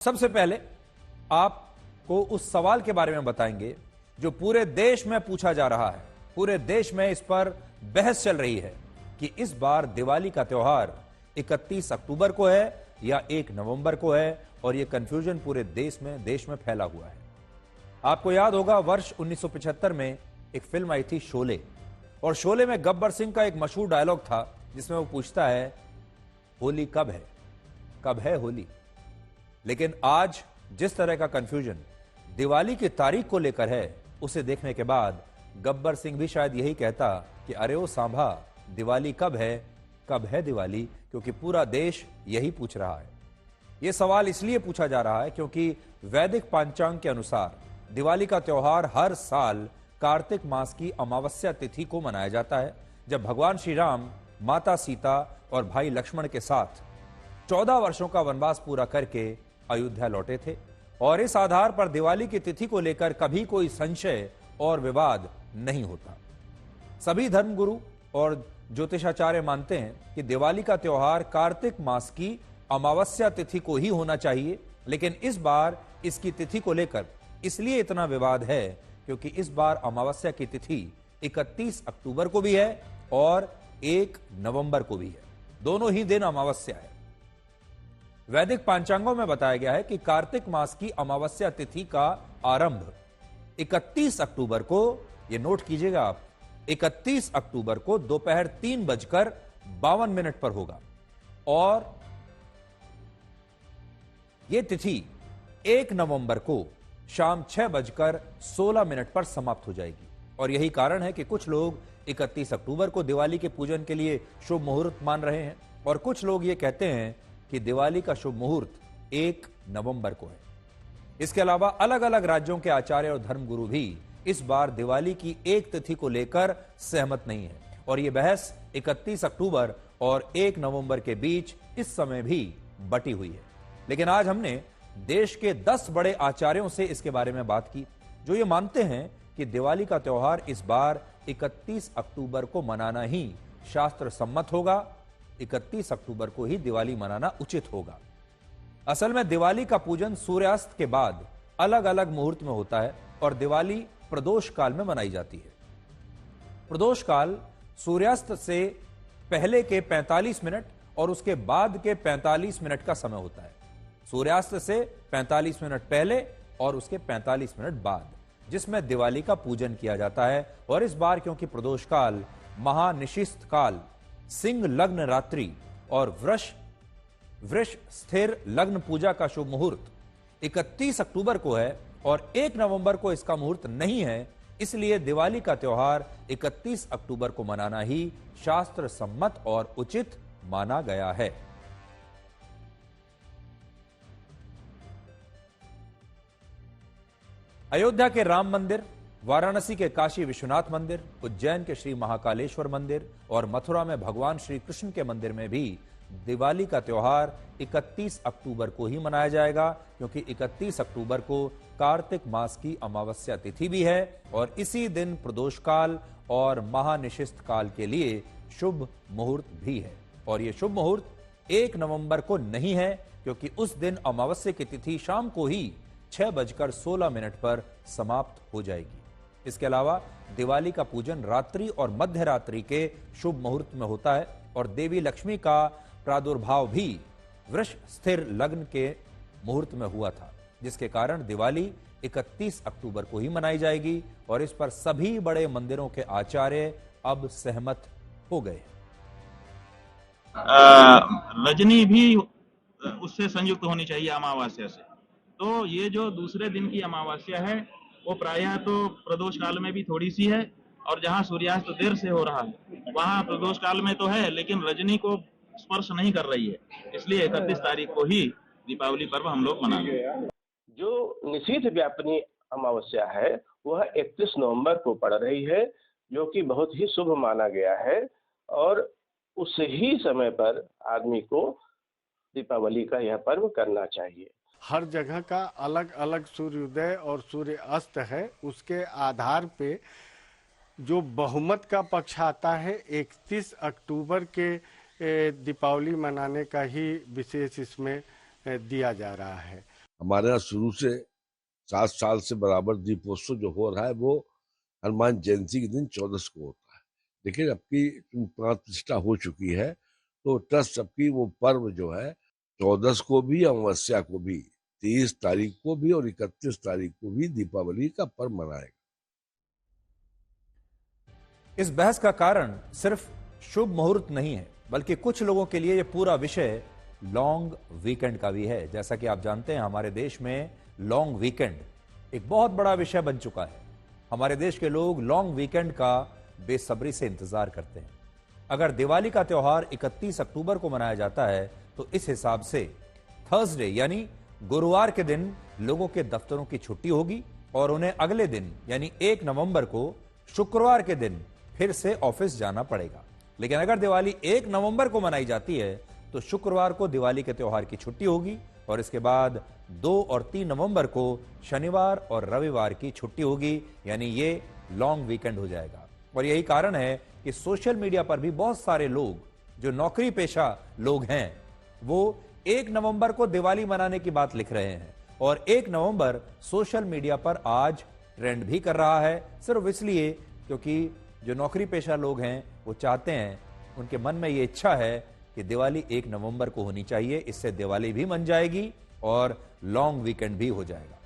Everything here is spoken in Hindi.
सबसे पहले आपको उस सवाल के बारे में बताएंगे जो पूरे देश में पूछा जा रहा है। पूरे देश में इस पर बहस चल रही है कि इस बार दिवाली का त्योहार 31 अक्टूबर को है या 1 नवंबर को है, और यह कंफ्यूजन पूरे देश में फैला हुआ है। आपको याद होगा वर्ष 1975 में एक फिल्म आई थी शोले, और शोले में गब्बर सिंह का एक मशहूर डायलॉग था जिसमें वो पूछता है होली कब है, कब है होली। लेकिन आज जिस तरह का कंफ्यूजन दिवाली की तारीख को लेकर है, उसे देखने के बाद गब्बर सिंह भी शायद यही कहता कि अरे ओ सांभा, दिवाली कब है दिवाली, क्योंकि पूरा देश यही पूछ रहा है। यह सवाल इसलिए पूछा जा रहा है क्योंकि वैदिक पंचांग के अनुसार दिवाली का त्योहार हर साल कार्तिक मास की अमावस्या तिथि को मनाया जाता है, जब भगवान श्री राम माता सीता और भाई लक्ष्मण के साथ 14 वर्षों का वनवास पूरा करके अयोध्या लौटे थे। और इस आधार पर दिवाली की तिथि को लेकर कभी कोई संशय और विवाद नहीं होता। सभी धर्मगुरु और ज्योतिषाचार्य मानते हैं कि दिवाली का त्योहार कार्तिक मास की अमावस्या तिथि को ही होना चाहिए, लेकिन इस बार इसकी तिथि को लेकर इसलिए इतना विवाद है क्योंकि इस बार अमावस्या की तिथि 31 अक्टूबर को भी है और 1 नवंबर को भी है। दोनों ही दिन अमावस्या है। वैदिक पांचांगों में बताया गया है कि कार्तिक मास की अमावस्या तिथि का आरंभ 31 अक्टूबर को, यह नोट कीजिएगा आप, 31 अक्टूबर को दोपहर 3:52 पर होगा, और यह तिथि 1 नवंबर को शाम 6:16 पर समाप्त हो जाएगी। और यही कारण है कि कुछ लोग 31 अक्टूबर को दिवाली के पूजन के लिए शुभ मुहूर्त मान रहे हैं, और कुछ लोग ये कहते हैं कि दिवाली का शुभ मुहूर्त 1 नवंबर को है। इसके अलावा अलग अलग राज्यों के आचार्य और धर्मगुरु भी इस बार दिवाली की एक तिथि को लेकर सहमत नहीं है, और यह बहस 31 अक्टूबर और 1 नवंबर के बीच इस समय भी बटी हुई है। लेकिन आज हमने देश के 10 बड़े आचार्यों से इसके बारे में बात की, जो ये मानते हैं कि दिवाली का त्योहार इस बार 31 अक्टूबर को मनाना ही शास्त्र सम्मत होगा। 31 अक्टूबर को ही दिवाली मनाना उचित होगा। असल में दिवाली का पूजन सूर्यास्त के बाद अलग अलग मुहूर्त में होता है, और दिवाली प्रदोष काल में मनाई जाती है। प्रदोष काल सूर्यास्त से पहले के 45 मिनट और उसके बाद के 45 मिनट का समय होता है। सूर्यास्त से 45 मिनट पहले और उसके 45 मिनट बाद, जिसमें दिवाली का पूजन किया जाता है। और इस बार क्योंकि प्रदोष काल, महानिशिस्त काल, सिंह लग्न रात्रि और वृष स्थिर लग्न पूजा का शुभ मुहूर्त 31 अक्टूबर को है और 1 नवंबर को इसका मुहूर्त नहीं है, इसलिए दिवाली का त्योहार 31 अक्टूबर को मनाना ही शास्त्र सम्मत और उचित माना गया है। अयोध्या के राम मंदिर, वाराणसी के काशी विश्वनाथ मंदिर, उज्जैन के श्री महाकालेश्वर मंदिर और मथुरा में भगवान श्री कृष्ण के मंदिर में भी दिवाली का त्योहार 31 अक्टूबर को ही मनाया जाएगा, क्योंकि 31 अक्टूबर को कार्तिक मास की अमावस्या तिथि भी है और इसी दिन प्रदोष काल और महानिशिस्त काल के लिए शुभ मुहूर्त भी है। और यह शुभ मुहूर्त 1 नवंबर को नहीं है, क्योंकि उस दिन अमावस्या की तिथि शाम को ही 6:16 पर समाप्त हो जाएगी। इसके अलावा दिवाली का पूजन रात्रि और मध्य रात्रि के शुभ मुहूर्त में होता है, और देवी लक्ष्मी का प्रादुर्भाव भी वृष स्थिर लग्न के मुहूर्त में हुआ था, जिसके कारण दिवाली 31 अक्टूबर को ही मनाई जाएगी। और इस पर सभी बड़े मंदिरों के आचार्य अब सहमत हो गए। रजनी भी उससे संयुक्त होनी चाहिए अमावस्या से। तो ये जो दूसरे दिन की अमावस्या है वो प्रायः तो प्रदोष काल में भी थोड़ी सी है, और जहाँ सूर्यास्त देर से हो रहा है वहाँ प्रदोष काल में तो है, लेकिन रजनी को स्पर्श नहीं कर रही है, इसलिए 31 तारीख को ही दीपावली पर्व हम लोग मनाएंगे। जो निशीथ व्यापिनी अमावस्या है वह 31 नवंबर को पड़ रही है, जो कि बहुत ही शुभ माना गया है, और उस ही समय पर आदमी को दीपावली का यह पर्व करना चाहिए। हर जगह का अलग अलग सूर्योदय और सूर्य अस्त है, उसके आधार पे जो बहुमत का पक्ष आता है 31 अक्टूबर के दीपावली मनाने का ही विशेष इसमें दिया जा रहा है। हमारे यहाँ शुरू से 7 साल से बराबर दीपोत्सव जो हो रहा है वो हनुमान जयंती के दिन 14 को होता है। लेकिन अब की प्राण प्रतिष्ठा हो चुकी है, तो ट्रस्ट सबकी वो पर्व जो है 14 को भी, अमावस्या को भी, 30 तारीख को भी और 31 तारीख को भी दीपावली का पर्व मनाएगा। इस बहस का कारण सिर्फ शुभ मुहूर्त नहीं है, बल्कि कुछ लोगों के लिए यह पूरा विषय लॉन्ग वीकेंड का भी है। जैसा कि आप जानते हैं, हमारे देश में लॉन्ग वीकेंड एक बहुत बड़ा विषय बन चुका है। हमारे देश के लोग लॉन्ग वीकेंड का बेसब्री से इंतजार करते हैं। अगर दिवाली का त्यौहार 31 अक्टूबर को मनाया जाता है, तो इस हिसाब से थर्सडे यानी गुरुवार के दिन लोगों के दफ्तरों की छुट्टी होगी और उन्हें अगले दिन यानी 1 नवंबर को शुक्रवार के दिन फिर से ऑफिस जाना पड़ेगा। लेकिन अगर दिवाली 1 नवंबर को मनाई जाती है, तो शुक्रवार को दिवाली के त्यौहार की छुट्टी होगी और इसके बाद 2 और 3 नवंबर को शनिवार और रविवार की छुट्टी होगी, यानी ये लॉन्ग वीकेंड हो जाएगा। और यही कारण है कि सोशल मीडिया पर भी बहुत सारे लोग जो नौकरी पेशा लोग हैं, वो 1 नवंबर को दिवाली मनाने की बात लिख रहे हैं। और 1 नवंबर सोशल मीडिया पर आज ट्रेंड भी कर रहा है, सिर्फ इसलिए क्योंकि जो नौकरी पेशा लोग हैं वो चाहते हैं, उनके मन में ये इच्छा है कि दिवाली 1 नवंबर को होनी चाहिए। इससे दिवाली भी मन जाएगी और लॉन्ग वीकेंड भी हो जाएगा।